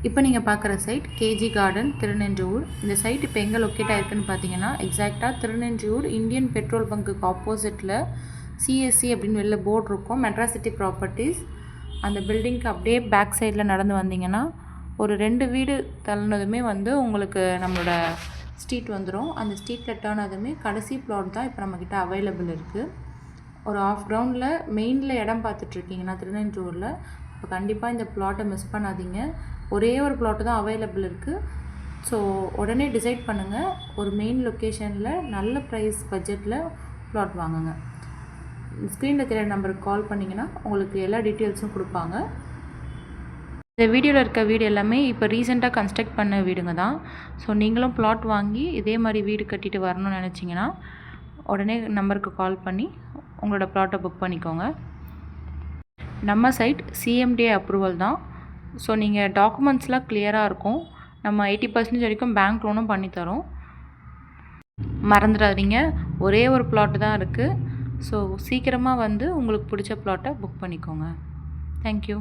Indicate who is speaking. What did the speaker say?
Speaker 1: இப்போ நீங்கள் பார்க்குற சைட் கேஜி கார்டன் திருநெஞ்சூர். இந்த சைட் இப்போ எங்கே லொக்கேட் ஆகிருக்குன்னு பார்த்தீங்கன்னா எக்ஸாக்டாக திருநெஞ்சூர் இந்தியன் பெட்ரோல் பங்க்குக்கு ஆப்போசிட்டில் சிஎஸ்சி அப்படின்னு வெளில போர்டு இருக்கும், மெட்ராஸ் சிட்டி ப்ராப்பர்ட்டிஸ். அந்த பில்டிங்க்கு அப்படியே பேக் சைடில் நடந்து வந்தீங்கன்னா ஒரு 2 வீடு தள்ளினதுமே உங்களுக்கு நம்மளோட ஸ்ட்ரீட் வந்துடும். அந்த ஸ்ட்ரீட்டில் டேர்ன் ஆனதுமே கடைசி பிளாட் தான் இப்போ நம்மக்கிட்ட அவைலபிள் இருக்குது. ஒரு ஆஃப் கிரவுண்டில் மெயினில் இடம் பார்த்துட்ருக்கீங்கன்னா திருநெஞ்சூரில், இப்போ கண்டிப்பாக இந்த பிளாட்டை மிஸ் பண்ணாதீங்க. ஒரே ஒரு பிளாட்டு தான் அவைலபிள் இருக்குது. ஸோ உடனே டிசைட் பண்ணுங்கள். ஒரு மெயின் லொக்கேஷனில் நல்ல ப்ரைஸ் பட்ஜெட்டில் பிளாட் வாங்குங்க. ஸ்க்ரீனில் தெரியாத நம்பருக்கு கால் பண்ணிங்கன்னா உங்களுக்கு எல்லா டீட்டெயில்ஸும் கொடுப்பாங்க. இந்த வீடியோவில் இருக்க வீடு எல்லாமே இப்போ ரீசெண்டாக கன்ஸ்ட்ரக்ட் பண்ண வீடுங்க தான். ஸோ நீங்களும் பிளாட் வாங்கி இதே மாதிரி வீடு கட்டிட்டு வரணும்னு நினச்சிங்கன்னா உடனே நம்பருக்கு கால் பண்ணி உங்களோட பிளாட்டை புக் பண்ணிக்கோங்க. நம்ம சைட் சிஎம்டிஏ அப்ரூவல் தான். ஸோ நீங்கள் டாக்குமெண்ட்ஸ்லாம் கிளியராக இருக்கும். நம்ம 80% வரைக்கும் பேங்க் லோனும் பண்ணித்தரோம். மறந்துடாதீங்க, ஒரே ஒரு பிளாட்டு தான் இருக்குது. ஸோ சீக்கிரமாக உங்களுக்கு பிடிச்ச பிளாட்டை புக் பண்ணிக்கோங்க. தேங்க்யூ.